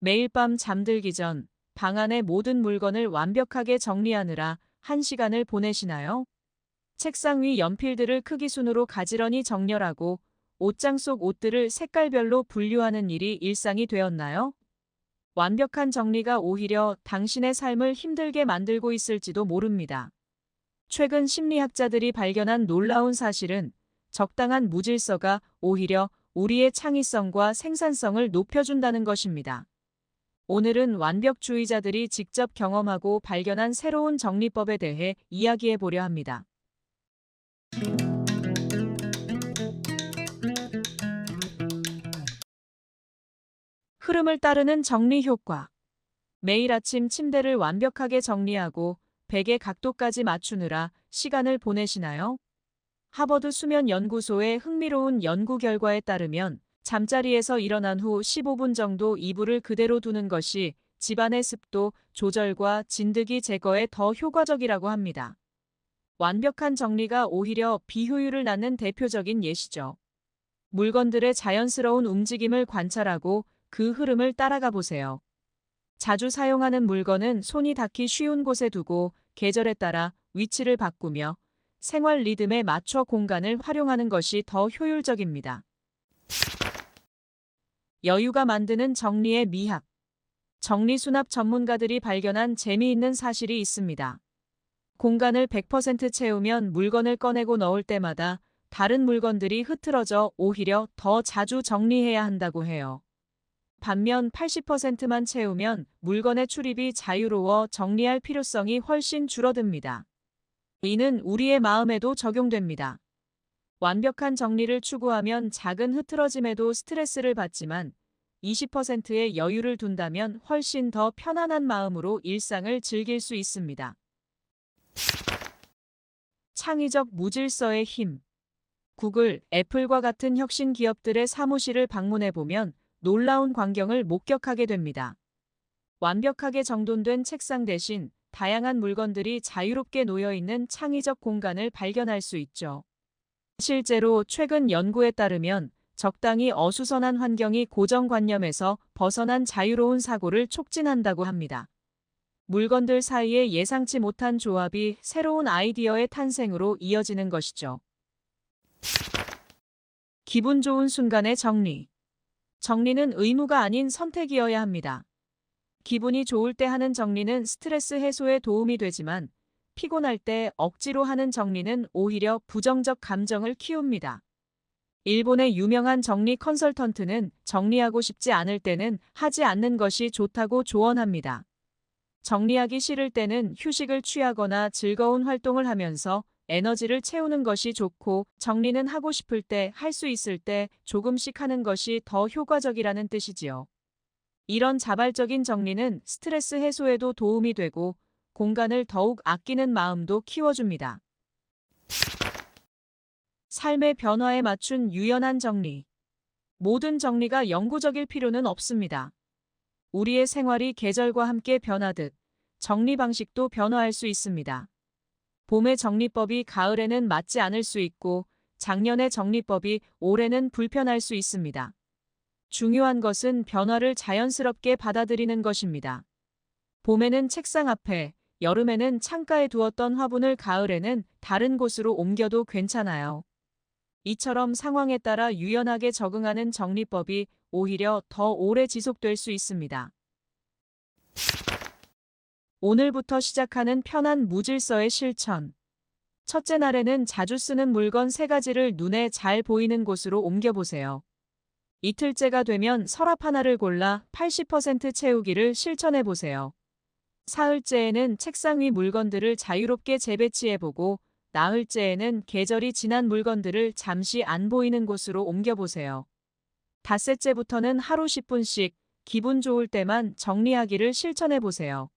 매일 밤 잠들기 전 방 안의 모든 물건을 완벽하게 정리하느라 1시간을 보내시나요? 책상 위 연필들을 크기 순으로 가지런히 정렬하고 옷장 속 옷들을 색깔별로 분류하는 일이 일상이 되었나요? 완벽한 정리가 오히려 당신의 삶을 힘들게 만들고 있을지도 모릅니다. 최근 심리학자들이 발견한 놀라운 사실은 적당한 무질서가 오히려 우리의 창의성과 생산성을 높여준다는 것입니다. 오늘은 완벽주의자들이 직접 경험하고 발견한 새로운 정리법에 대해 이야기해 보려 합니다. 흐름을 따르는 정리 효과. 매일 아침 침대를 완벽하게 정리하고 베개 각도까지 맞추느라 시간을 보내시나요? 하버드 수면 연구소의 흥미로운 연구 결과에 따르면 잠자리에서 일어난 후 15분 정도 이불을 그대로 두는 것이 집안의 습도 조절과 진드기 제거에 더 효과적이라고 합니다. 완벽한 정리가 오히려 비효율을 낳는 대표적인 예시죠. 물건들의 자연스러운 움직임을 관찰하고 그 흐름을 따라가 보세요. 자주 사용하는 물건은 손이 닿기 쉬운 곳에 두고 계절에 따라 위치를 바꾸며 생활 리듬에 맞춰 공간을 활용하는 것이 더 효율적입니다. 여유가 만드는 정리의 미학. 정리수납 전문가들이 발견한 재미있는 사실이 있습니다. 공간을 100% 채우면 물건을 꺼내고 넣을 때마다 다른 물건들이 흐트러져 오히려 더 자주 정리해야 한다고 해요. 반면 80%만 채우면 물건의 출입이 자유로워 정리할 필요성이 훨씬 줄어듭니다. 이는 우리의 마음에도 적용됩니다. 완벽한 정리를 추구하면 작은 흐트러짐에도 스트레스를 받지만 20%의 여유를 둔다면 훨씬 더 편안한 마음으로 일상을 즐길 수 있습니다. 창의적 무질서의 힘. 구글, 애플과 같은 혁신 기업들의 사무실을 방문해 보면 놀라운 광경을 목격하게 됩니다. 완벽하게 정돈된 책상 대신 다양한 물건들이 자유롭게 놓여 있는 창의적 공간을 발견할 수 있죠. 실제로 최근 연구에 따르면 적당히 어수선한 환경이 고정관념에서 벗어난 자유로운 사고를 촉진한다고 합니다. 물건들 사이에 예상치 못한 조합이 새로운 아이디어의 탄생으로 이어지는 것이죠. 기분 좋은 순간의 정리. 정리는 의무가 아닌 선택이어야 합니다. 기분이 좋을 때 하는 정리는 스트레스 해소에 도움이 되지만 피곤할 때 억지로 하는 정리는 오히려 부정적 감정을 키웁니다. 일본의 유명한 정리 컨설턴트는 정리하고 싶지 않을 때는 하지 않는 것이 좋다고 조언합니다. 정리하기 싫을 때는 휴식을 취하거나 즐거운 활동을 하면서 에너지를 채우는 것이 좋고 정리는 하고 싶을 때, 할 수 있을 때 조금씩 하는 것이 더 효과적이라는 뜻이지요. 이런 자발적인 정리는 스트레스 해소에도 도움이 되고 공간을 더욱 아끼는 마음도 키워줍니다. 삶의 변화에 맞춘 유연한 정리. 모든 정리가 영구적일 필요는 없습니다. 우리의 생활이 계절과 함께 변하듯 정리 방식도 변화할 수 있습니다. 봄의 정리법이 가을에는 맞지 않을 수 있고 작년의 정리법이 올해는 불편할 수 있습니다. 중요한 것은 변화를 자연스럽게 받아들이는 것입니다. 봄에는 책상 앞에, 여름에는 창가에 두었던 화분을 가을에는 다른 곳으로 옮겨도 괜찮아요. 이처럼 상황에 따라 유연하게 적응하는 정리법이 오히려 더 오래 지속될 수 있습니다. 오늘부터 시작하는 편한 무질서의 실천. 첫째 날에는 자주 쓰는 물건 3가지를 눈에 잘 보이는 곳으로 옮겨보세요. 이틀째가 되면 서랍 하나를 골라 80% 채우기를 실천해보세요. 사흘째에는 책상 위 물건들을 자유롭게 재배치해보고 나흘째에는 계절이 지난 물건들을 잠시 안 보이는 곳으로 옮겨보세요. 닷새째부터는 하루 10분씩 기분 좋을 때만 정리하기를 실천해보세요.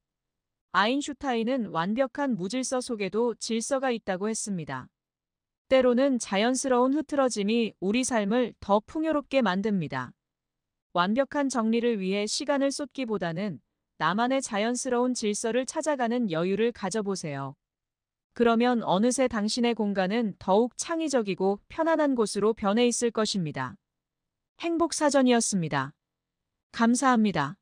아인슈타인은 완벽한 무질서 속에도 질서가 있다고 했습니다. 때로는 자연스러운 흐트러짐이 우리 삶을 더 풍요롭게 만듭니다. 완벽한 정리를 위해 시간을 쏟기보다는 나만의 자연스러운 질서를 찾아가는 여유를 가져보세요. 그러면 어느새 당신의 공간은 더욱 창의적이고 편안한 곳으로 변해 있을 것입니다. 행복사전이었습니다. 감사합니다.